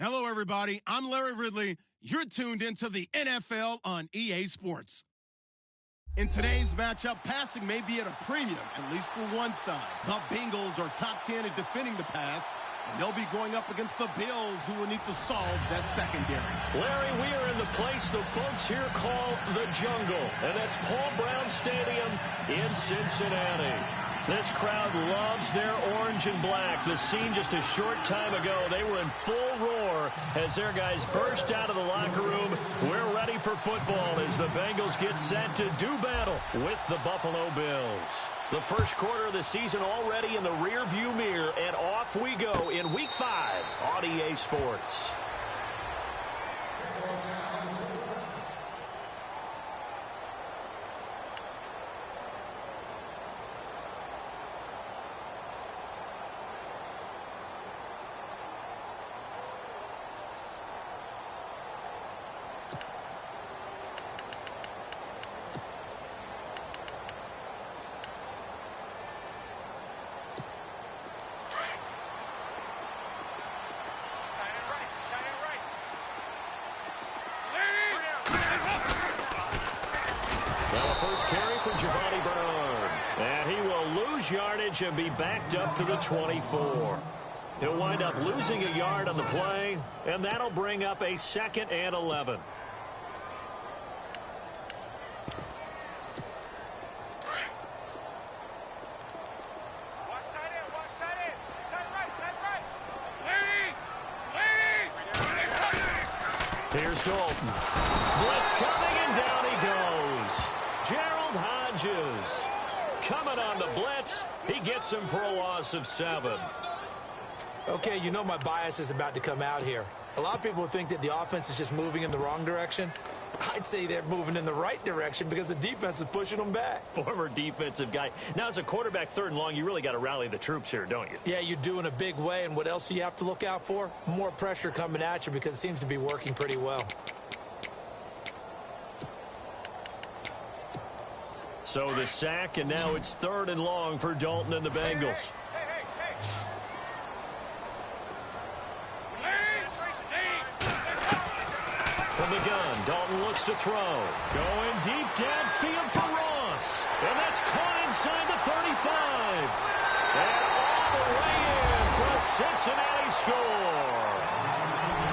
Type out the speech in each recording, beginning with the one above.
Hello, everybody. I'm Larry Ridley. You're tuned into the NFL on EA Sports. In today's matchup, passing may be at a premium, at least for one side. The Bengals are top 10 at defending the pass, and they'll be going up against the Bills, who will need to solve that secondary. Larry, we are in the place the folks here call the jungle, and that's Paul Brown Stadium in Cincinnati. This crowd loves their orange and black. The scene just a short time ago, they were in full roar as their guys burst out of the locker room. We're ready for football as the Bengals get set to do battle with the Buffalo Bills. The first quarter of the season already in the rearview mirror, and off we go in Week 5 on EA Sports. Yardage and be backed up to the 24. He'll wind up losing a yard on the play, and that'll bring up a 2nd and 11. Here's Dalton. Blitz coming, and down he goes. Gerald Hodges coming on the blitz. He gets him for a loss of 7. Okay, you know my bias is about to come out here. A lot of people think that the offense is just moving in the wrong direction. I'd say they're moving in the right direction because the defense is pushing them back. Former defensive guy. Now, as a quarterback 3rd and long, you really got to rally the troops here, don't you? Yeah, you do in a big way. And what else do you have to look out for? More pressure coming at you because it seems to be working pretty well. So the sack, and now it's 3rd and long for Dalton and the Bengals. From the gun, Dalton looks to throw. Going deep downfield for Ross. And that's caught inside the 35. And all the way in for a Cincinnati score.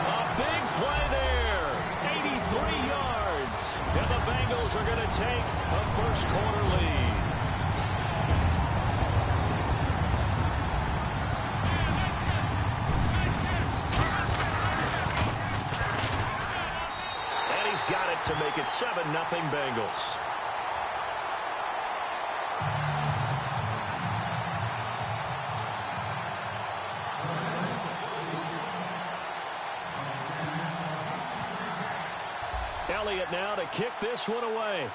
A big play there. 83 yards. And the Bengals are going to take a first quarter lead. And he's got it to make it 7-0 Bengals. Elliott now to kick this one away.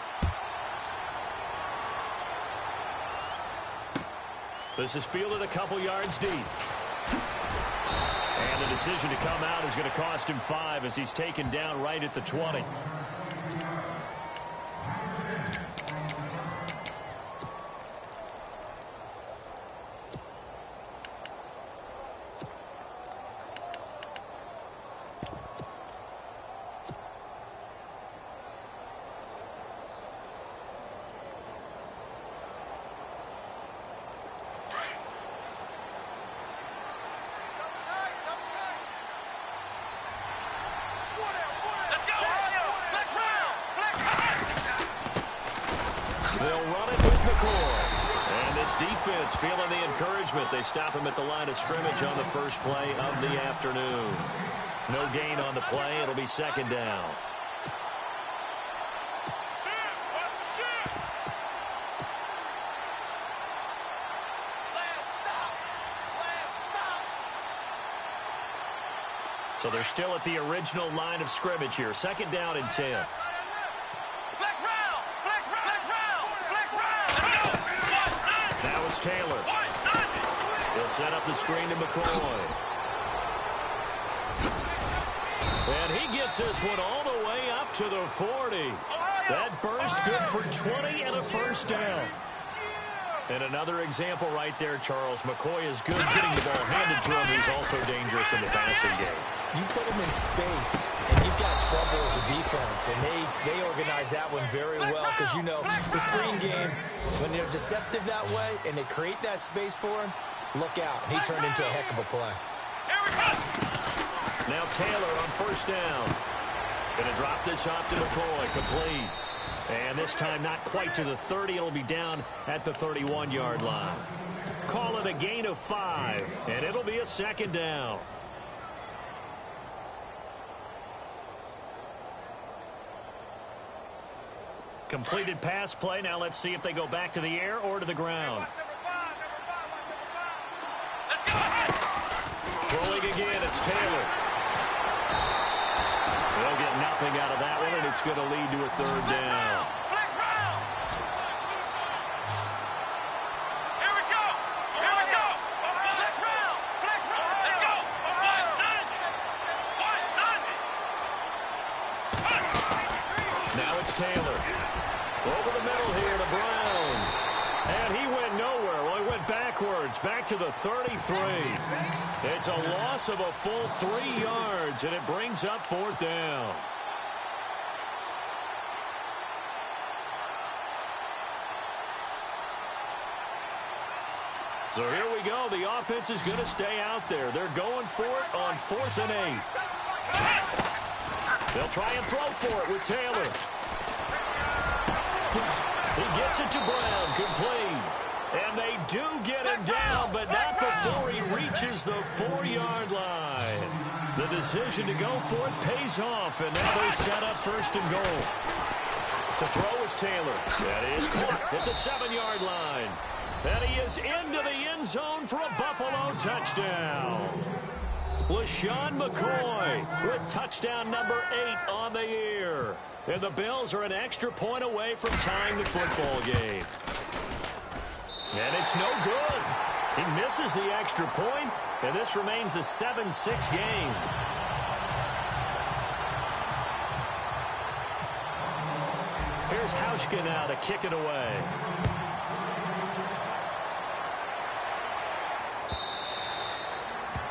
This is fielded a couple yards deep. And the decision to come out is going to cost him 5 as he's taken down right at the 20. Defense feeling the encouragement. They stop him at the line of scrimmage on the first play of the afternoon. No gain on the play. It'll be 2nd down. So they're still at the original line of scrimmage here. 2nd down and 10. Taylor. He'll set up the screen to McCoy. And he gets this one all the way up to the 40. That burst good for 20 and a first down. And another example right there, Charles. McCoy is good getting the ball handed to him. He's also dangerous in the passing game. You put him in space, and you've got trouble as a defense, and they organize that one very well because, you know, the screen game, when they're deceptive that way and they create that space for him, look out. He turned into a heck of a play. Now Taylor on first down. Going to drop this off to McCoy. Complete. And this time not quite to the 30. It'll be down at the 31-yard line. Call it a gain of 5, and it'll be a second down. Completed pass play. Now let's see if they go back to the air or to the ground. Throwing again, it's Taylor. They'll get nothing out of that one, and it's going to lead to a third down. Here we go. Here we go. Let's round. Let's go. Now it's Taylor. Over the middle here to Brown. And he went nowhere. Well, he went backwards, back to the 33. It's a loss of a full 3 yards, and it brings up fourth down. So here we go. The offense is going to stay out there. They're going for it on 4th and 8. They'll try and throw for it with Taylor. He gets it to Brown, complete. And they do get him down, but not before he reaches the 4-yard line. The decision to go for it pays off, and now they're set up first and goal. To throw is Taylor. That is caught at the 7-yard line. And he is into the end zone for a Buffalo touchdown. LaShawn McCoy with touchdown number 8 on the year. And the Bills are an extra point away from tying the football game. And it's no good. He misses the extra point, and this remains a 7-6 game. Here's Hauschka now to kick it away.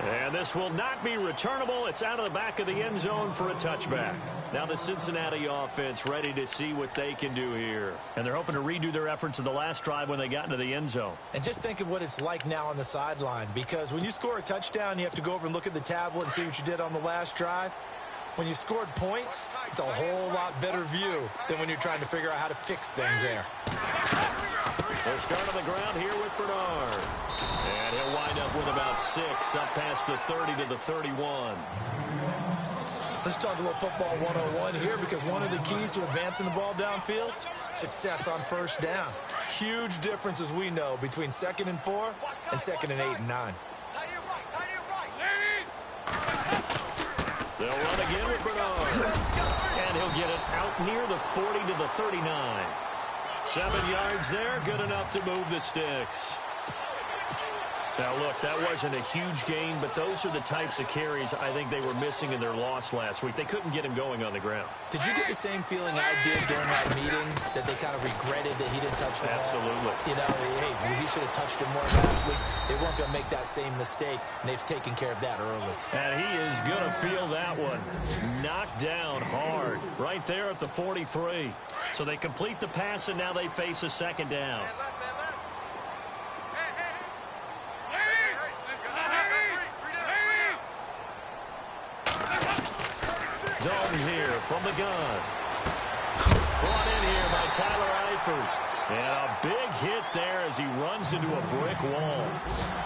And this will not be returnable. It's out of the back of the end zone for a touchback. Now the Cincinnati offense ready to see what they can do here. And they're hoping to redo their efforts in the last drive when they got into the end zone. And just think of what it's like now on the sideline, because when you score a touchdown, you have to go over and look at the tablet and see what you did on the last drive. When you scored points, it's a whole lot better view than when you're trying to figure out how to fix things there. They'll start on the ground here with Bernard. And he'll wind up with about 6, up past the 30 to the 31. Let's talk a little football 101 here, because one of the keys to advancing the ball downfield, success on first down. Huge difference, as we know, between 2nd and 4 and 2nd and 8 and 9. They'll run again with Bernard. And he'll get it out near the 40 to the 39. 7 yards there, good enough to move the sticks. Now, look, that wasn't a huge gain, but those are the types of carries I think they were missing in their loss last week. They couldn't get him going on the ground. Did you get the same feeling I did during our meetings, that they kind of regretted that he didn't touch the ball? Absolutely. You know, hey, he should have touched it more last week. They weren't going to make that same mistake, and they've taken care of that early. And he is going to feel that one. Knocked down hard right there at the 43. So they complete the pass, and now they face a second down. Dalton here from the gun. Brought in here by Tyler Eifert. And a big hit there as he runs into a brick wall.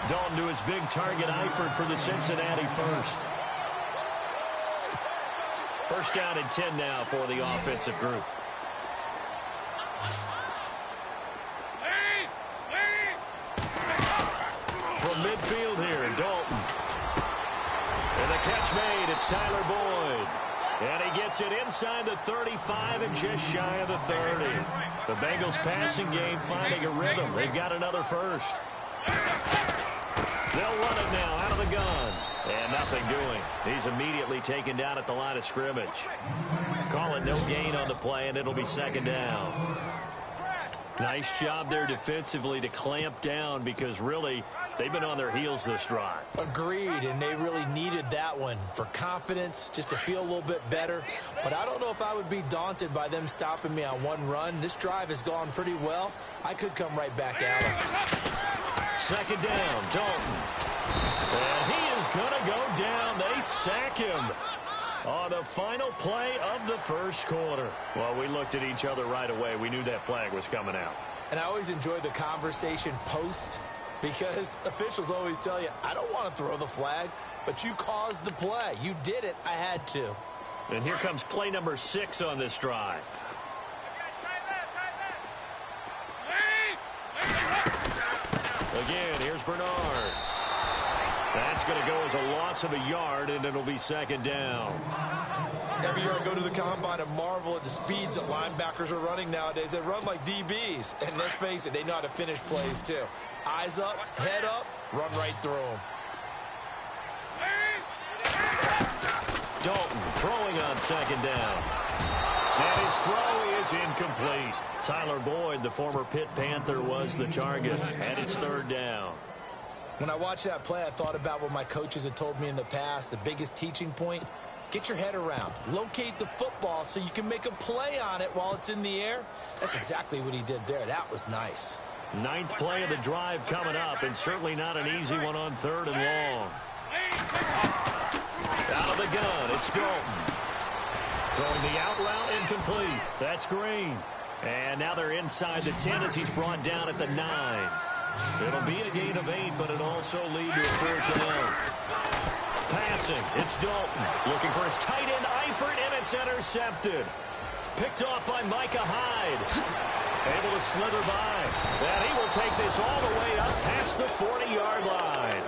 Dalton to his big target, Eifert, for the Cincinnati first. First down and 10 now for the offensive group. From midfield here, Dalton. And the catch made, it's Tyler Boyd. And he gets it inside the 35 and just shy of the 30. The Bengals passing game finding a rhythm. They've got another first. They'll run it now out of the gun. And nothing doing. He's immediately taken down at the line of scrimmage. Call it no gain on the play, and it'll be second down. Nice job there defensively to clamp down because really they've been on their heels this drive. Agreed, and they really needed that one for confidence, just to feel a little bit better. But I don't know if I would be daunted by them stopping me on one run. This drive has gone pretty well. I could come right back at them. Second down, Dalton. And he is going to go down. They sack him on the final play of the first quarter. Well, we looked at each other right away. We knew that flag was coming out. And I always enjoy the conversation post because officials always tell you, I don't want to throw the flag, but you caused the play. You did it. I had to. And here comes play number 6 on this drive. Again, here's Bernard. That's going to go as a loss of a yard, and it'll be second down. Every year I go to the combine and marvel at the speeds that linebackers are running nowadays. They run like DBs. And let's face it, they know how to finish plays too. Eyes up, head up, run right through them. Dalton throwing on second down. And his throw is incomplete. Tyler Boyd, the former Pitt Panther, was the target. And it's third down. When I watched that play, I thought about what my coaches had told me in the past. The biggest teaching point, get your head around. Locate the football so you can make a play on it while it's in the air. That's exactly what he did there. That was nice. 9th play of the drive coming up, and certainly not an easy one on third and long. Out of the gun, it's Dalton. Throwing the out route, incomplete. That's Green. And now they're inside the 10 as he's brought down at the 9. It'll be a gain of 8, but it'll also lead to a fourth down. Passing, it's Dalton. Looking for his tight end, Eifert, and it's intercepted. Picked off by Micah Hyde. Able to slither by. And he will take this all the way up past the 40-yard line.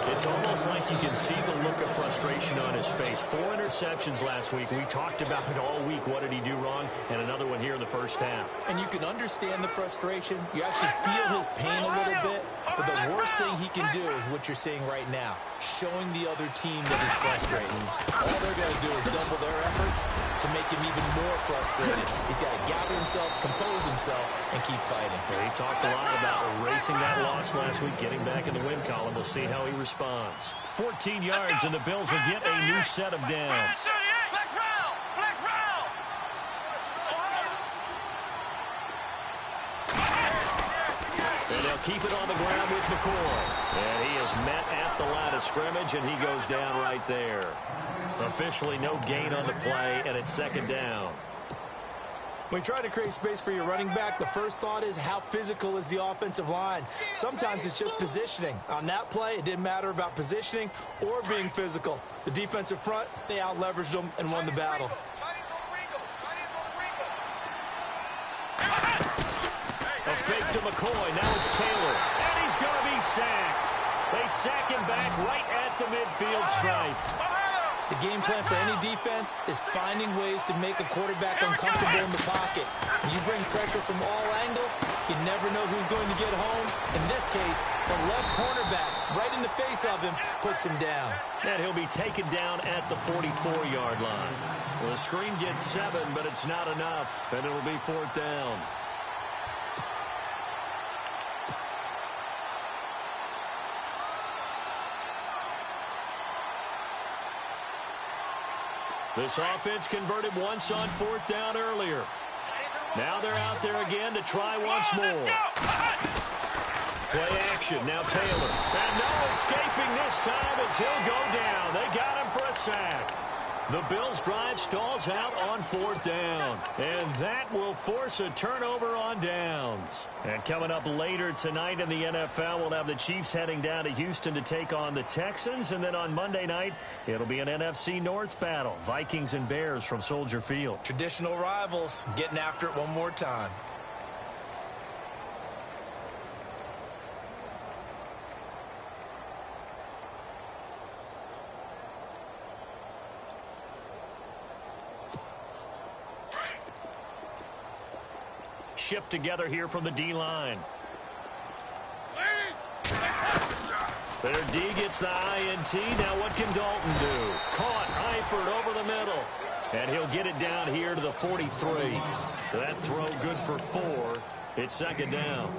It's almost like you can see the look of frustration on his face. 4 interceptions last week. We talked about it all week. What did he do wrong? And another one here in the first half. And you can understand the frustration. You actually feel his pain a little bit. But the worst thing he can do is what you're seeing right now. Showing the other team that he's frustrated. All they're going to do is double their efforts to make him even more frustrated. He's got to gather himself, compose himself, and keep fighting. Well, he talked a lot about erasing that loss last week, getting back in the win column. We'll see how he responds. 14 yards, and the Bills will get a new set of downs. And they'll keep it on the ground with McCoy. And he is met at the line of scrimmage, and he goes down right there. Officially no gain on the play, and it's second down. When you try to create space for your running back, the first thought is how physical is the offensive line. Sometimes it's just positioning. On that play, it didn't matter about positioning or being physical. The defensive front, they out-leveraged them and won the battle. A fake to McCoy. Now it's Taylor. And he's going to be sacked. They sack him back right at the midfield stripe. The game plan for any defense is finding ways to make a quarterback uncomfortable in the pocket. When you bring pressure from all angles, you never know who's going to get home. In this case, the left cornerback, right in the face of him, puts him down. And he'll be taken down at the 44-yard line. Well, the screen gets 7, but it's not enough, and it'll be fourth down. This offense converted once on fourth down earlier. Now they're out there again to try once more. Play action. Now Taylor. And no escaping this time as he'll go down. They got him for a sack. The Bills' drive stalls out on fourth down. And that will force a turnover on downs. And coming up later tonight in the NFL, we'll have the Chiefs heading down to Houston to take on the Texans. And then on Monday night, it'll be an NFC North battle. Vikings and Bears from Soldier Field. Traditional rivals getting after it one more time. Shift together here from the D-line. Their D gets the INT. Now what can Dalton do? Caught Eifert over the middle. And he'll get it down here to the 43. So that throw good for 4. It's second down.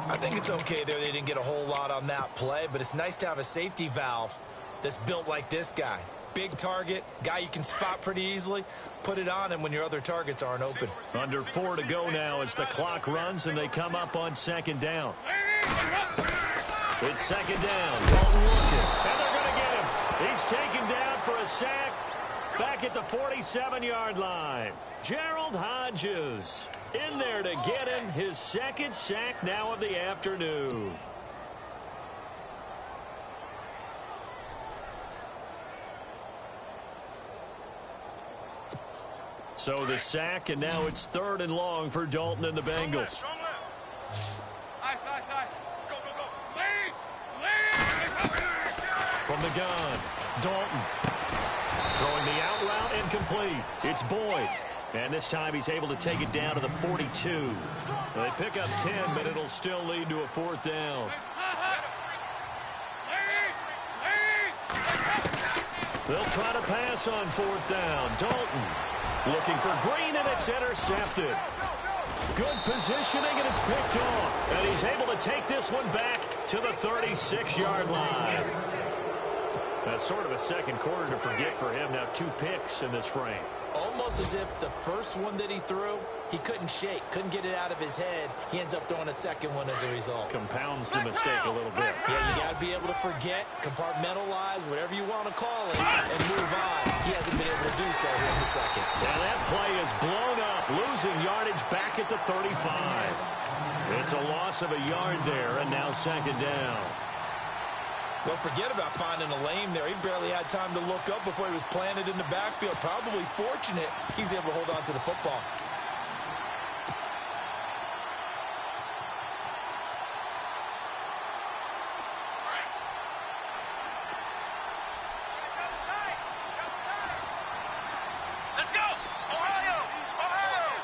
I think it's okay there. They didn't get a whole lot on that play, but it's nice to have a safety valve that's built like this guy. Big target, guy you can spot pretty easily. Put it on him when your other targets aren't open. Under 4 to go now as the clock runs and they come up on second down. It's second down. Dalton looking. And they're going to get him. He's taken down for a sack back at the 47-yard line. Gerald Hodges in there to get him his second sack now of the afternoon. So the sack, and now it's 3rd and long for Dalton and the Bengals. From the gun, Dalton. Throwing the out route incomplete. It's Boyd. And this time he's able to take it down to the 42. They pick up 10, but it'll still lead to a 4th down. They'll try to pass on 4th down. Dalton looking for Green, and it's intercepted. Good positioning, and it's picked off. And he's able to take this one back to the 36-yard line. That's sort of a second quarter to forget for him. Now 2 picks in this frame. Almost as if the first one that he threw, he couldn't shake, couldn't get it out of his head. He ends up throwing a second one as a result. Compounds the mistake a little bit. Yeah, you got to be able to forget, compartmentalize, whatever you want to call it, and move on. He hasn't been able to do so here in the second. And that play is blown up, losing yardage back at the 35. It's a loss of a yard there, and now second down. Don't forget about finding a lane there. He barely had time to look up before he was planted in the backfield. Probably fortunate he was able to hold on to the football. Let's go! Ohio! Ohio!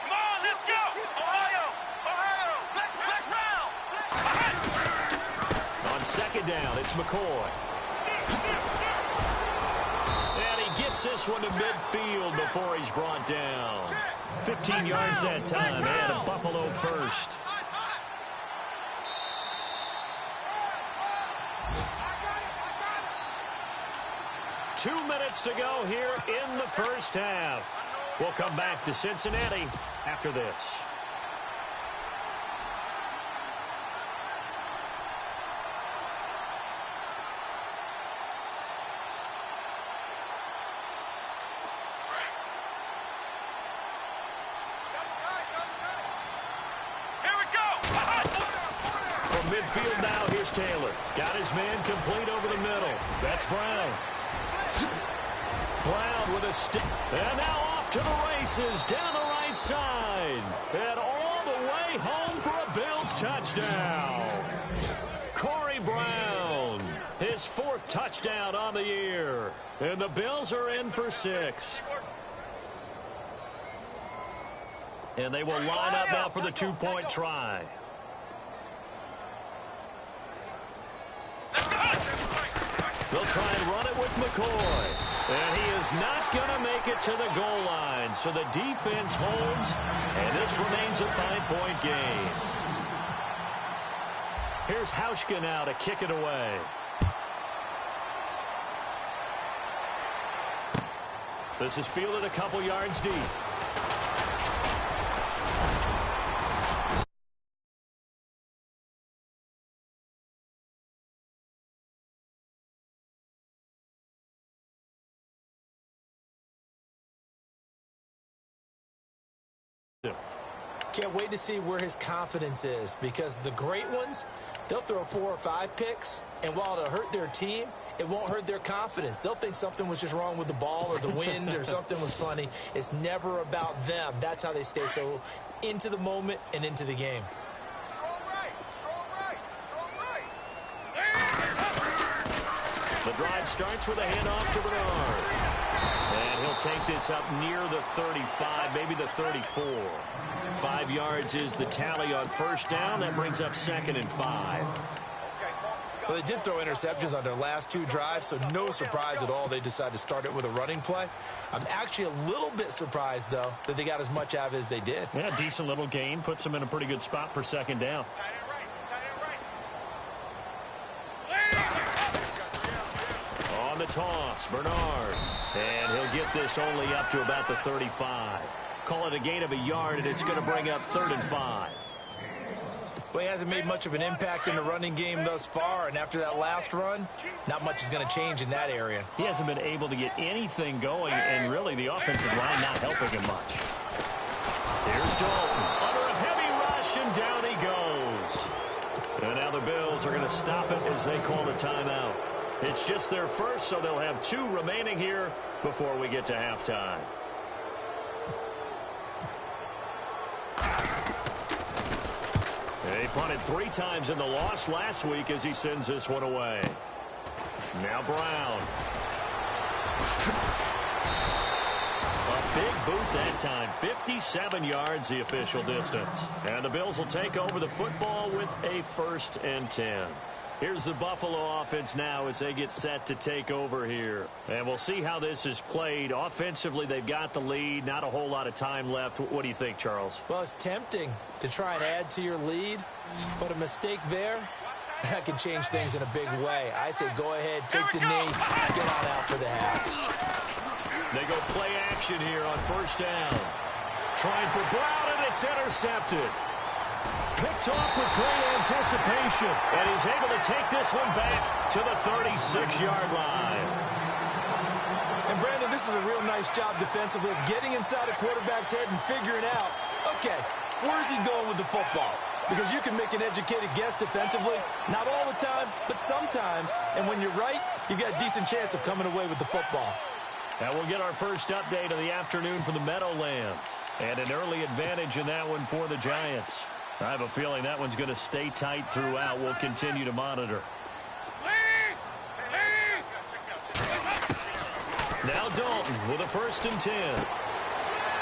Come on, let's go! Ohio! Ohio! Black round! On second down, it's McCoy. And he gets this one to midfield before he's brought down. 15 yards that time, and a Buffalo first. Two minutes to go here in the first half. We'll come back to Cincinnati after this. Midfield now, here's Taylor. Got his man complete over the middle. That's Brown. Brown with a stick. And now off to the races down the right side. And all the way home for a Bills touchdown. Corey Brown, his 4th touchdown on the year. And the Bills are in for 6. And they will line up now for the 2-point try. They'll try and run it with McCoy. And he is not going to make it to the goal line. So the defense holds, and this remains a 5-point game. Here's Hauschka now to kick it away. This is fielded a couple yards deep. Can't wait to see where his confidence is, because the great ones, they'll throw 4 or 5 picks, and while it'll hurt their team, it won't hurt their confidence. They'll think something was just wrong with the ball or the wind or something was funny. It's never about them. That's how they stay so into the moment and into the game. The drive starts with a handoff to Bernard. And he'll take this up near the 35, maybe the 34. 5 yards is the tally on first down. That brings up 2nd and 5. Well, they did throw interceptions on their last 2 drives, so no surprise at all they decided to start it with a running play. I'm actually a little bit surprised, though, that they got as much out of it as they did. Yeah, decent little gain. Puts them in a pretty good spot for second down. On the toss, Bernard. And he'll get this only up to about the 35. Call it a gain of a yard, and it's going to bring up 3rd and 5. Well, he hasn't made much of an impact in the running game thus far, and after that last run, not much is going to change in that area. He hasn't been able to get anything going, and really the offensive line not helping him much. Here's Dalton under a heavy rush, and down he goes. And now the Bills are going to stop it as they call the timeout. It's just their first, so they'll have 2 remaining here before we get to halftime. They punted 3 times in the loss last week as he sends this one away. Now Brown. A big boot that time. 57 yards the official distance. And the Bills will take over the football with a 1st and 10. Here's the Buffalo offense now as they get set to take over here. And we'll see how this is played. Offensively, they've got the lead. Not a whole lot of time left. What do you think, Charles? Well, it's tempting to try and add to your lead, but a mistake there, that can change things in a big way. I say go ahead, take the knee, get on out for the half. They go play action here on 1st down. Trying for Brown, and it's intercepted. Picked off with great anticipation, and he's able to take this one back to the 36-yard line. And, Brandon, this is a real nice job defensively of getting inside a quarterback's head and figuring out, okay, where's he going with the football? Because you can make an educated guess defensively, not all the time, but sometimes. And when you're right, you've got a decent chance of coming away with the football. Now we'll get our first update of the afternoon from the Meadowlands. And an early advantage in that one for the Giants. I have a feeling that one's going to stay tight throughout. We'll continue to monitor. Now Dalton with a 1st and 10.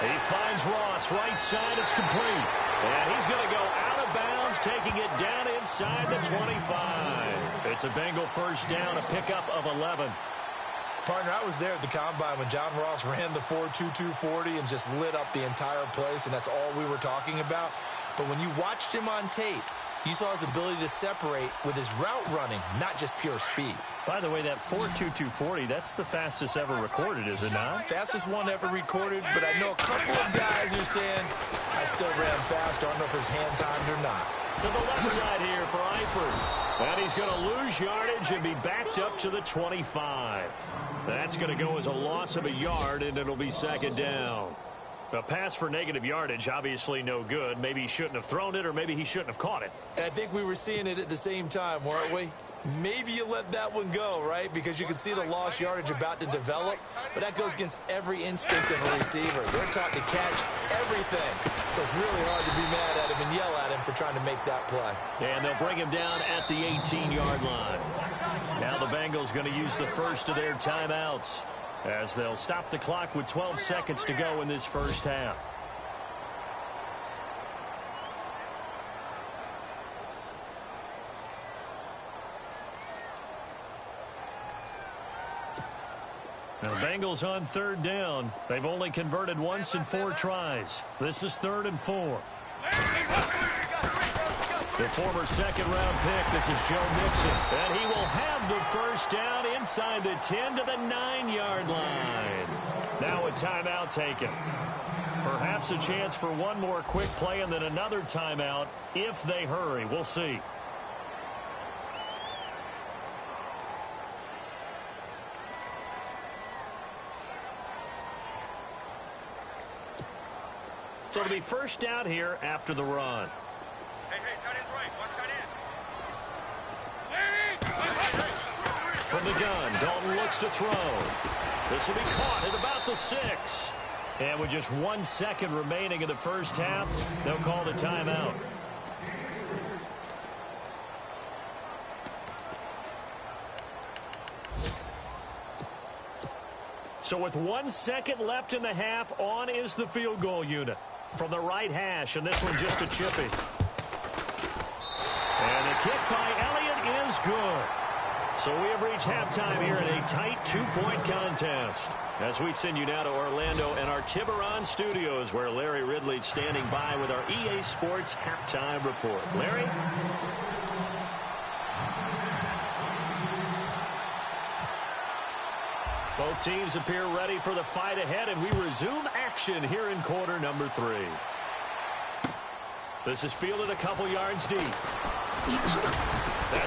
He finds Ross right side. It's complete. And he's going to go out of bounds, taking it down inside the 25. It's a Bengal 1st down, a pickup of 11. Partner, I was there at the Combine when John Ross ran the 4.22 40 and just lit up the entire place, and that's all we were talking about. But when you watched him on tape, you saw his ability to separate with his route running, not just pure speed. By the way, that 4.22 40, that's the fastest ever recorded, is it not? Fastest one ever recorded, but I know a couple of guys who are saying, I still ran faster. I don't know if it's hand timed or not. To the left side here for Eifert. And he's going to lose yardage and be backed up to the 25. That's going to go as a loss of a yard, and it'll be 2nd down. A pass for negative yardage, obviously no good. Maybe he shouldn't have thrown it, or maybe he shouldn't have caught it. And I think we were seeing it at the same time, weren't we? Maybe you let that one go, right? Because you can see the lost yardage about to develop. But that goes against every instinct of a receiver. They're taught to catch everything. So it's really hard to be mad at him and yell at him for trying to make that play. And they'll bring him down at the 18-yard line. Now the Bengals going to use the first of their timeouts, as they'll stop the clock with 12 seconds to go in this 1st half. Now the Bengals on 3rd down. They've only converted once in 4 tries. This is 3rd and 4. The former 2nd-round pick, this is Joe Mixon. And he will have the 1st down inside the 10 to the 9-yard line. Now a timeout taken. Perhaps a chance for one more quick play and then another timeout if they hurry. We'll see. So it'll be 1st down here after the run. Hey, tight end's right. Watch tight end. From the gun, Dalton looks to throw. This will be caught at about the 6. And with just 1 second remaining in the 1st half, they'll call the timeout. So with 1 second left in the half, on is the field goal unit. From the right hash, and this one just a chippy. And a kick by Elliott is good. So we have reached halftime here in a tight 2-point contest. As we send you now to Orlando and our Tiburon studios, where Larry Ridley's standing by with our EA Sports halftime report. Larry? Both teams appear ready for the fight ahead, and we resume action here in quarter number 3. This is fielded a couple yards deep. And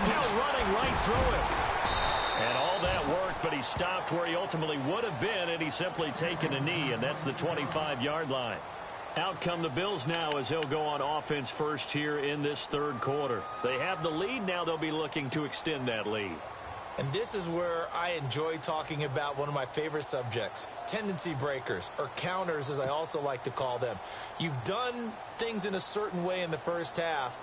now running right through it. And all that worked, but he stopped where he ultimately would have been had he simply taken a knee, and that's the 25-yard line. Out come the Bills now as they'll go on offense first here in this third quarter. They have the lead. Now they'll be looking to extend that lead. And this is where I enjoy talking about one of my favorite subjects, tendency breakers, or counters as I also like to call them. You've done things in a certain way in the first half,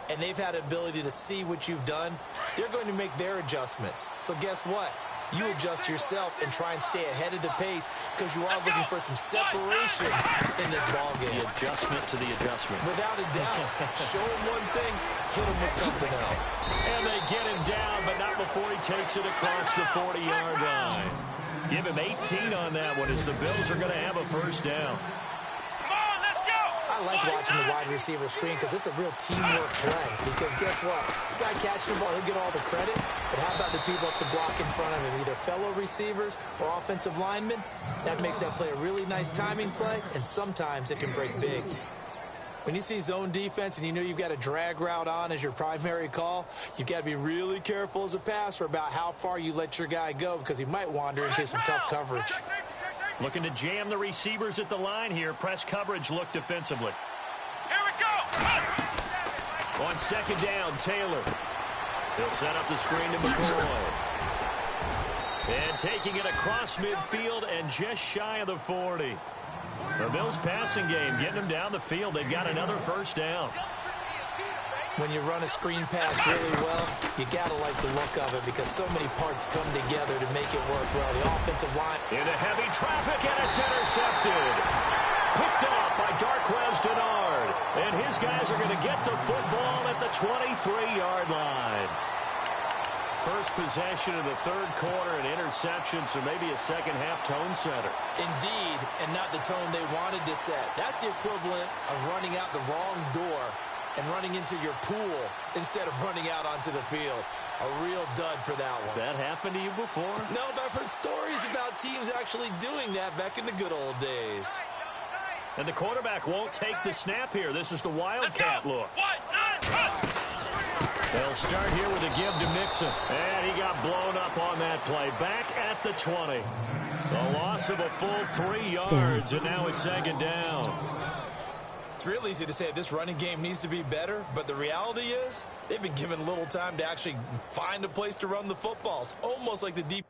and they've had an ability to see what you've done. They're going to make their adjustments. So guess what? You adjust yourself and try and stay ahead of the pace because you are looking for some separation in this ballgame. The adjustment to the adjustment. Without a doubt. Show him one thing, hit him with something else. And they get him down, but not before he takes it across the 40-yard line. Give him 18 on that one as the Bills are going to have a first down. I like watching the wide receiver screen because it's a real teamwork play. Because guess what? The guy catching the ball, he'll get all the credit. But how about the people up to block in front of him, either fellow receivers or offensive linemen? That makes that play a really nice timing play, and sometimes it can break big. When you see zone defense and you know you've got a drag route on as your primary call, you've got to be really careful as a passer about how far you let your guy go because he might wander into some tough coverage. Looking to jam the receivers at the line here. Press coverage look defensively. Here we go. On second down, Taylor. He'll set up the screen to McCoy. And taking it across midfield and just shy of the 40. The Bills passing game getting them down the field. They've got another first down. When you run a screen pass really well, you got to like the look of it because so many parts come together to make it work well. The offensive line. Into heavy traffic, and it's intercepted. Picked off by Darquez Denard. And his guys are going to get the football at the 23-yard line. First possession of the third quarter, an interception, so maybe a second-half tone setter. Indeed, and not the tone they wanted to set. That's the equivalent of running out the wrong door and running into your pool instead of running out onto the field. A real dud for that one. Has that happened to you before? No, but I've heard stories about teams actually doing that back in the good old days. And the quarterback won't take the snap here. This is the Wildcat look. They'll start here with a give to Mixon. And he got blown up on that play. Back at the 20. The loss of a full 3 yards, and now it's second down. It's real easy to say this running game needs to be better, but the reality is they've been given little time to actually find a place to run the football. It's almost like the deep